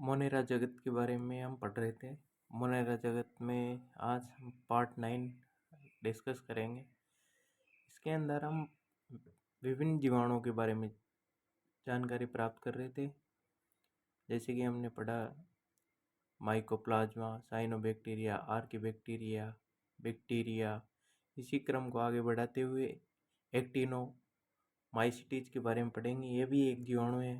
Monera जगत के बारे में हम पढ़ रहे थे। मोनेरा जगत में आज हम पार्ट 9 डिस्कस करेंगे। इसके अंदर हम विभिन्न जीवाणुओं के बारे में जानकारी प्राप्त कर रहे थे। जैसे कि हमने पढ़ा माइकोप्लाज्मा, साइनोबैक्टीरिया, आर्किबैक्टीरिया, बैक्टीरिया। इसी क्रम को आगे बढ़ाते हुए एक्टिनोमाइसीटीज के बारे में पढ़ेंगे। ये भी एक जीवाणु है।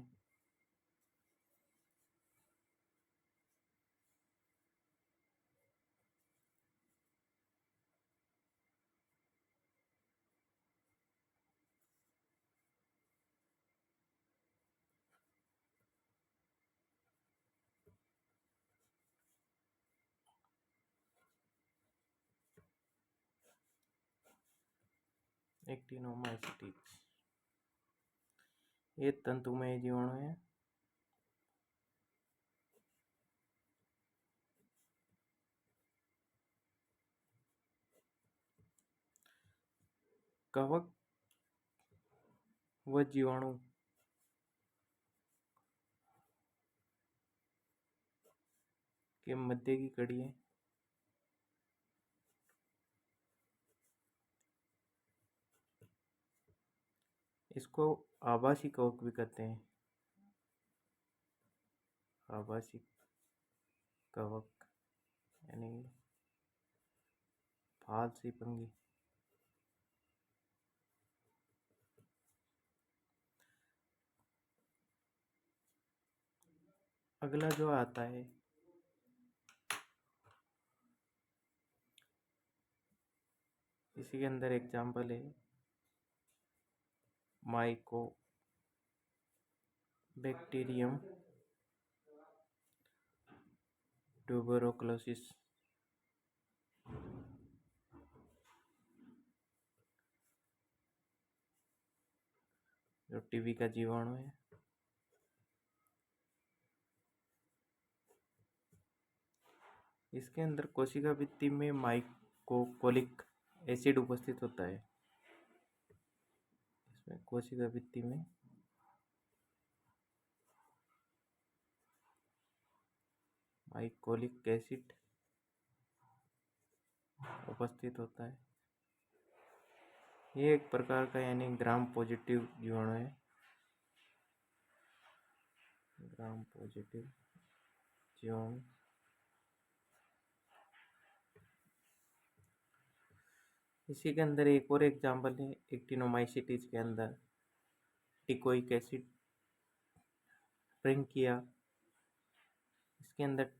एक्टिनोमाइसीटीज ये तंतुमय जीवाणु है। कवक व जीवाणु के मध्य की कड़ी है। इसको आभासी कवक भी कहते हैं। आभासी कवक यानी फालसी पंगी। अगला जो आता है इसी के अंदर एग्जाम्पल है माइको बैक्टीरियम ट्यूबरक्लोसिस। जो टीबी का जीवाणु है। इसके अंदर कोशिका भित्ति में माइकोकोलिक एसिड उपस्थित होता है। इसमें कोशिका भित्ति में माइकोलिक एसिड उपस्थित होता है। ये एक प्रकार का यानी ग्राम पॉजिटिव जीवाणु है। ग्राम पॉजिटिव जीवाणु। इसी के अंदर एक और एग्जाम्पल है एक्टिनोमाइसीटीज के अंदर टिकोइक एसिड फ्रेंकिया। इसके अंदर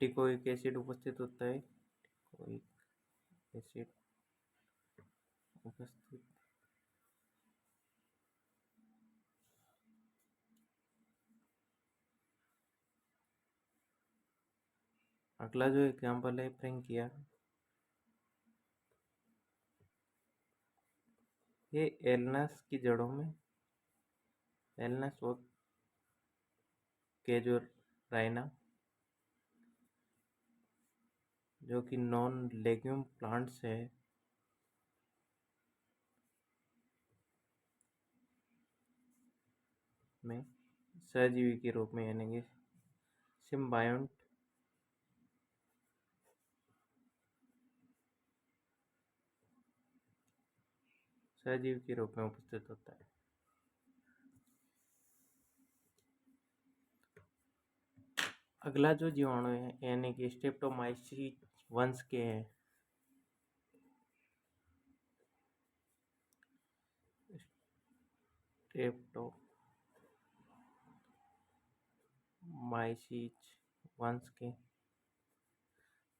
टिकोइक एसिड उपस्थित होता है। टिकोइक एसिड उपस्थित। अगला जो एग्जाम्पल है फ्रेंकिया। ये एलनस की जड़ों में एलनस और केजोराइना जो कि नॉन लेग्यूम प्लांट्स है में सहजीवी के रूप में यानी कि सिम्बायोंट सहजीवी के रूप में उपस्थित होता है। अगला जो जीवाणु है यानी कि स्ट्रेप्टोमाइसीस वंश के हैं। स्ट्रेप्टोमाइसीस वंश के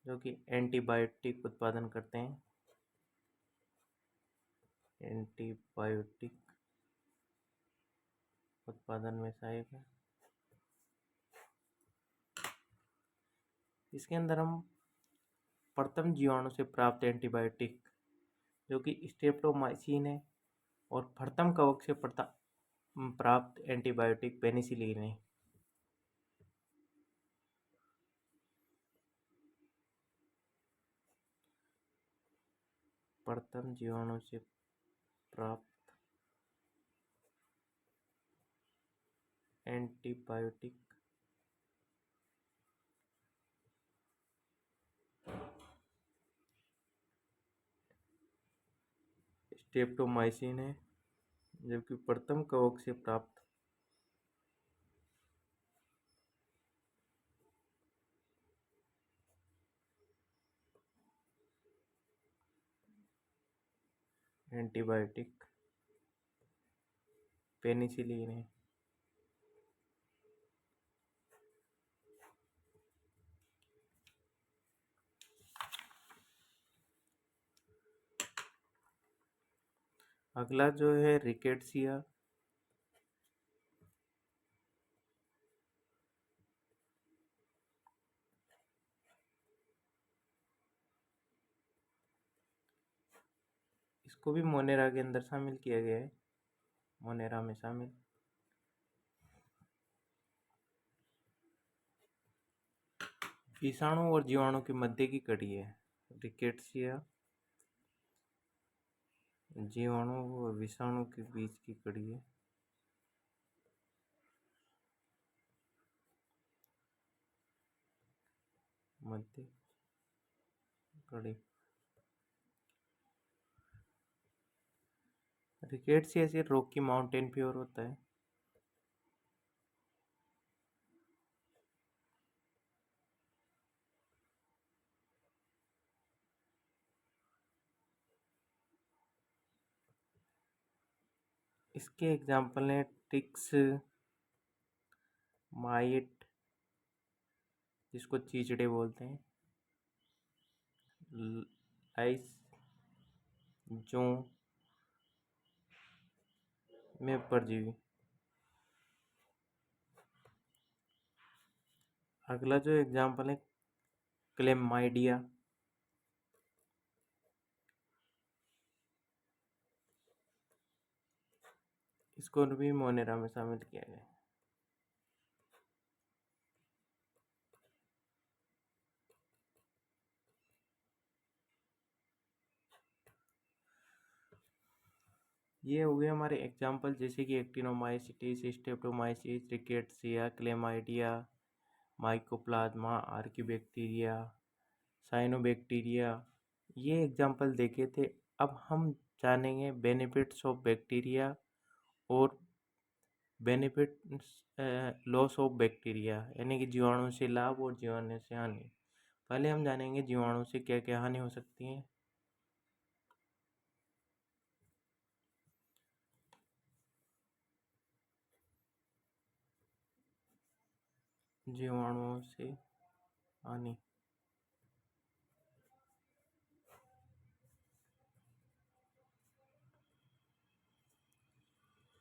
जो कि एंटीबायोटिक उत्पादन करते हैं। एंटीबायोटिक उत्पादन में सहायक है। इसके अंदर हम प्रथम जीवाणु से प्राप्त एंटीबायोटिक जो कि स्ट्रेप्टोमाइसिन है और प्रथम कवक से प्राप्त एंटीबायोटिक पेनिसिलिन है। प्रथम जीवाणु से प्राप्त एंटीबायोटिक, स्ट्रेप्टोमाइसिन है, जबकि प्रथम कवक से प्राप्त एंटीबायोटिक पेनिसिलिन है। अगला जो है रिकेट्सिया, इसको भी मोनेरा के अंदर शामिल किया गया है, मोनेरा में शामिल। विषाणु और जीवाणु के मध्य की कड़ी है रिकेट्सिया, जीवाणु और विषाणु के बीच की कड़ी है। मध्य कड़ी। रिकेट्सिया से रॉकी माउंटेन फ्योर होता है। इसके एग्जाम्पल हैं टिक्स, माइट जिसको चीचड़े बोलते हैं, लाइस जौ में परजीवी। अगला जो एग्जाम्पल है क्लेमाइडिया, इसको भी मोनेरा में शामिल किया गया है। ये हो गए हमारे एग्जाम्पल, जैसे कि actinomycetes, streptomyces, rickettsia, chlamydia, mycoplasma, archaebacteria, cyanobacteria, ये एग्जाम्पल देखे थे। अब हम जानेंगे बेनिफिट्स ऑफ बैक्टीरिया और बेनिफिट्स लॉस ऑफ बैक्टीरिया, यानी कि जीवाणु से लाभ और जीवाणु से हानि। पहले हम जानेंगे जीवाणु से क्या क्या हानि हो सकती है। जीवाणुओं से हानि,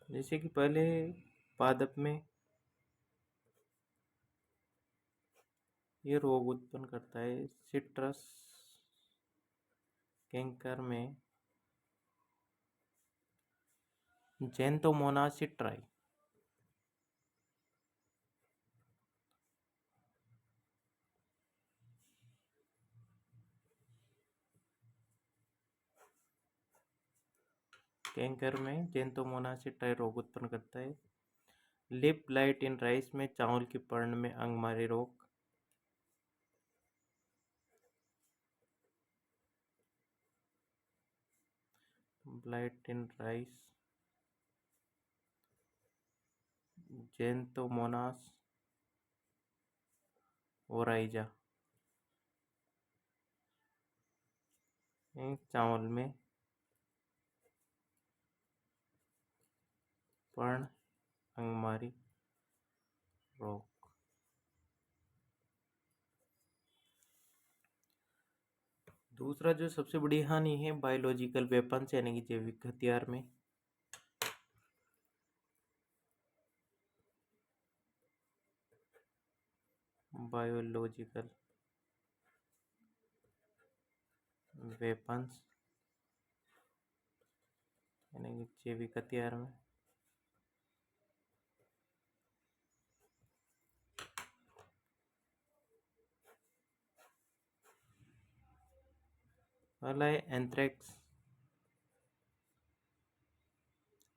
जैसे कि पहले पादप में ये रोग उत्पन्न करता है। सिट्रस कैंकर में ज़ैंथोमोनास सिट्राई, कैंकर में ज़ैंथोमोनास सिट्राई रोग उत्पन्न करता है। लिप ब्लाइट इन राइस में चावल के पर्ण में अंगमारी रोग, blight in rice, Xanthomonas Oryza, चावल में पर्ण अंगमारी रोग। दूसरा जो सबसे बड़ी हानि है बायोलॉजिकल वेपन्स, यानी कि जैविक हथियार में। बायोलॉजिकल वेपन्स यानी कि जैविक हथियार में। पहला है एंथ्रेक्स,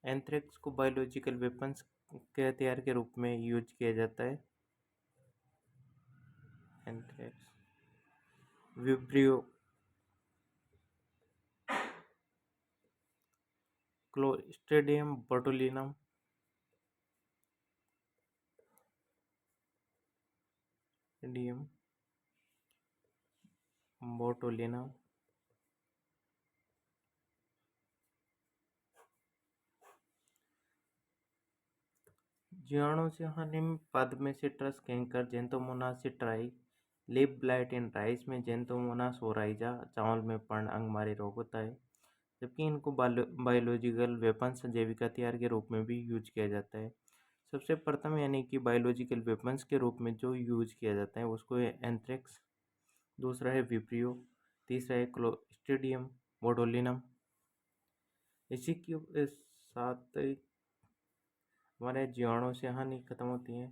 एंथ्रेक्स को बायोलॉजिकल वेपन्स के हथियार के रूप में यूज किया जाता है। एंथ्रेक्स, विब्रियो, क्लोस्ट्रिडियम बोटुलिनम, डियम बोटुलिनम, जीवाणु से हानि में पद्मेसिट्रस canker, xanthomonas citri, leaf blight in rice में जेंथोमोनास ओराइजा, चावल में पर्ण अंगमारी रोग होता है। जबकि इनको बायोलॉजिकल वेपन्स, जैविक हथियार के रूप में भी यूज किया जाता है। सबसे प्रथम यानी कि बायोलॉजिकल वेपन्स के रूप में जो यूज किया जाता है उसको है एंथ्रेक्स, दूसरा है विब्रियो, तीसरा है क्लोस्ट्रिडियम बोटुलिनम। इसी के साथ हमारे जीवाणु से हानि खत्म होती है।